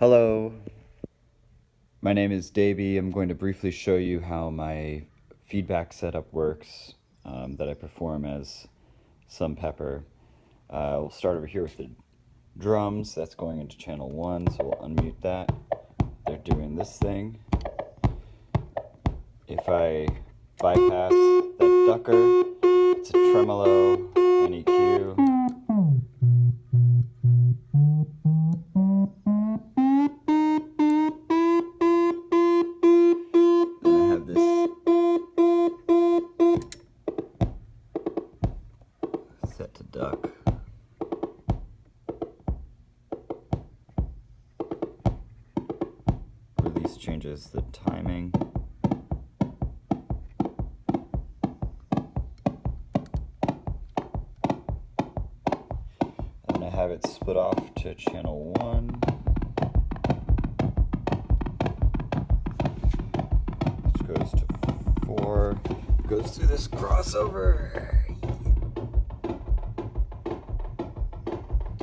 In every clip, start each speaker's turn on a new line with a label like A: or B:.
A: Hello, my name is Davey. I'm going to briefly show you how my feedback setup works that I perform as Some Pepper. We'll start over here with the drums. That's going into channel 1, so we'll unmute that. They're doing this thing. If I bypass that ducker, it's a tremolo, an EQ. Then I have this set to duck. Release changes the timing. And I have it split off to channel 1. Which goes to 4. Goes through this crossover.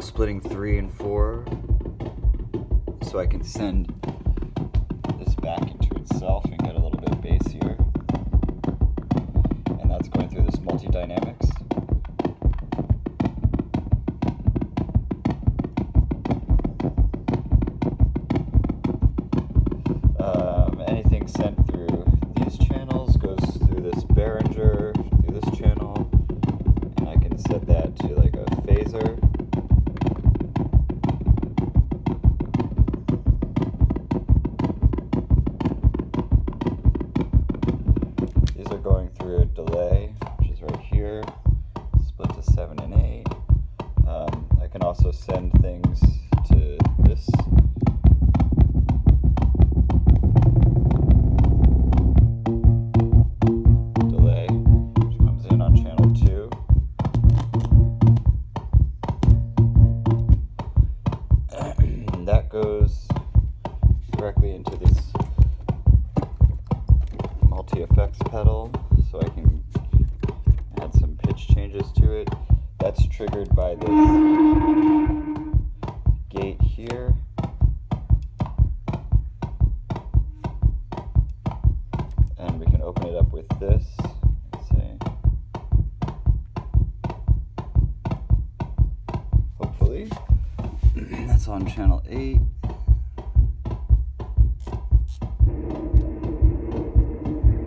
A: Splitting 3 and 4. So I can send this back into itself and get a little bit of bass here. And that's going through this multi-dynamics. Anything sent through these channels goes through this Behringer, through this channel, and I can set that to like a phaser. These are going through a delay, which is right here, split to 7 and 8. I can also send things to this delay, which comes in on channel 2. And that goes directly into this multi-effects pedal, so I can add some pitch changes to it. That's triggered by this gate here. And we can open it up with this. Let's see. Hopefully. That's on channel 8.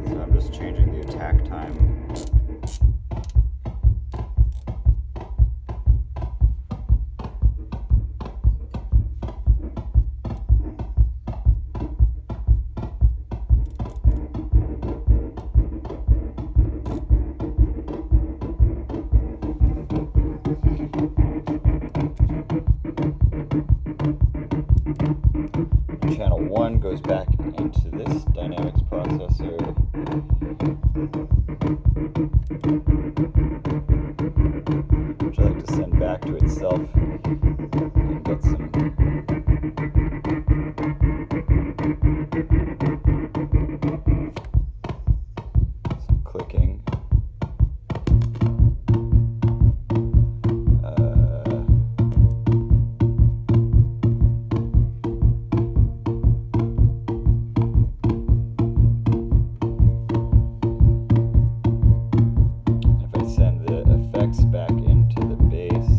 A: So I'm just changing the attack time. Channel 1 goes back into this dynamics processor. Which I like to send back to itself and get some clicking. Back into the bass,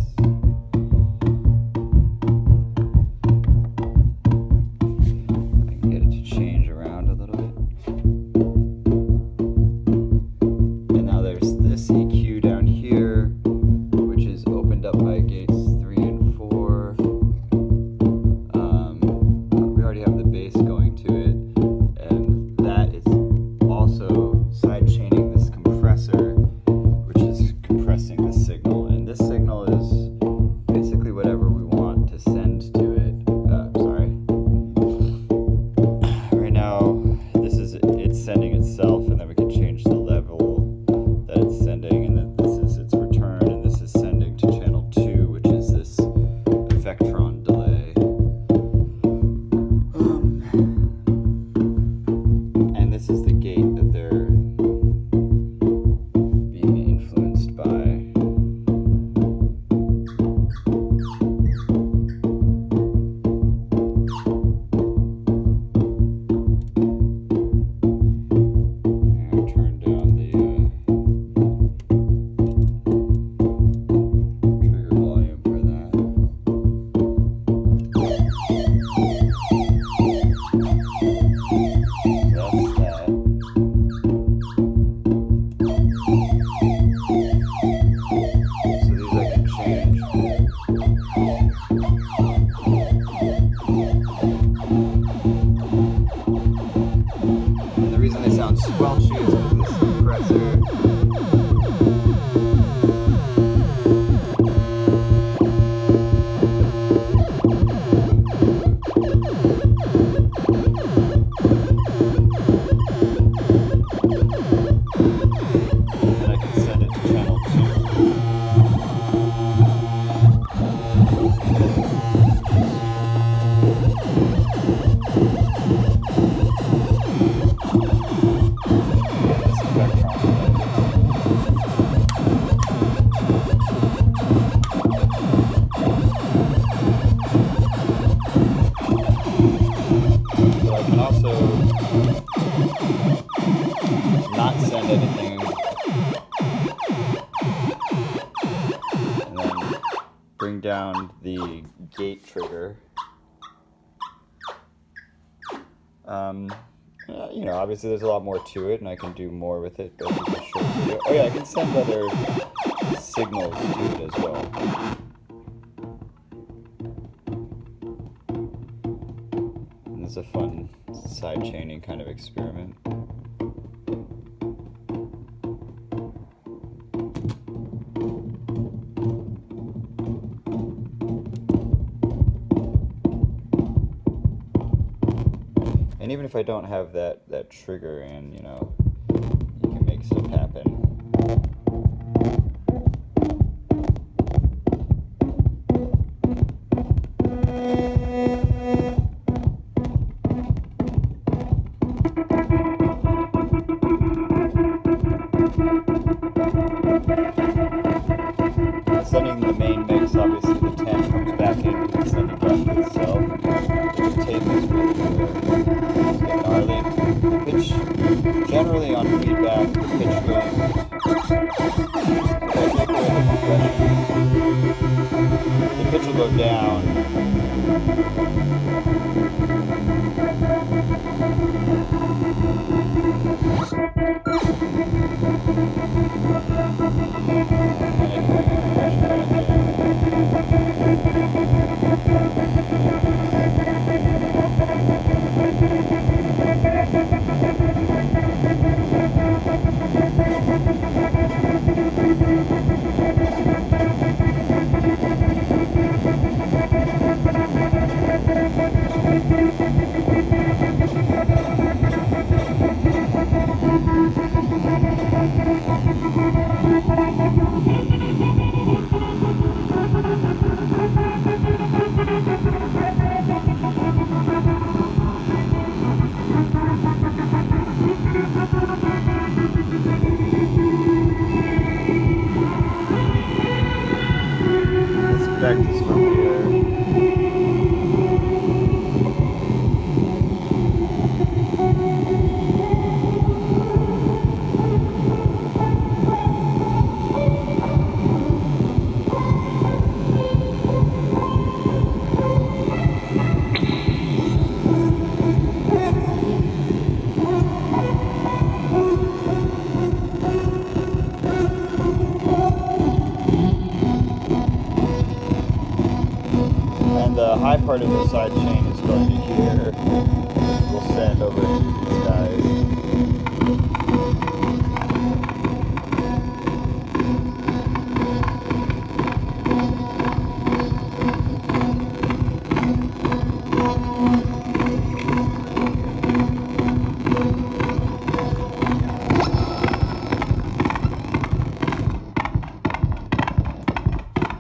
A: can also not send anything, and then bring down the gate trigger. You know, obviously there's a lot more to it, and I can do more with it, but it's a short video. Oh yeah, I can send other signals to it as well. And it's a fun side-chaining kind of experiment. And even if I don't have that trigger in, you know, you can make stuff happen. Sending the main mix, obviously the 10 comes back in and it's sending back to itself. The tape is really gnarly. The pitch, generally on feedback, the pitch goes, the pitch will go down. This effect is from here. And the high part of the side chain is going to here. We'll send over to these guys.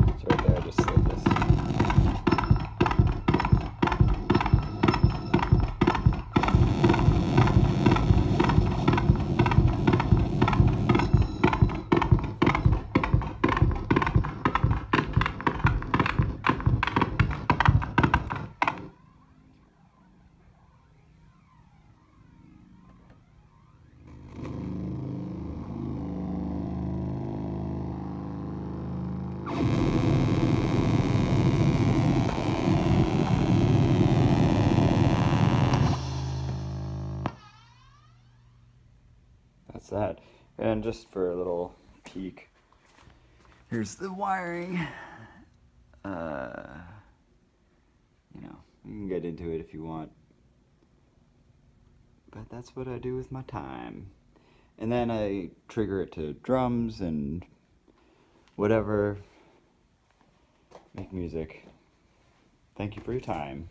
A: It's right there, I just slid this. That's that. And just for a little peek, here's the wiring. You know, you can get into it if you want, but that's what I do with my time. And then I trigger it to drums and whatever, make music. Thank you for your time.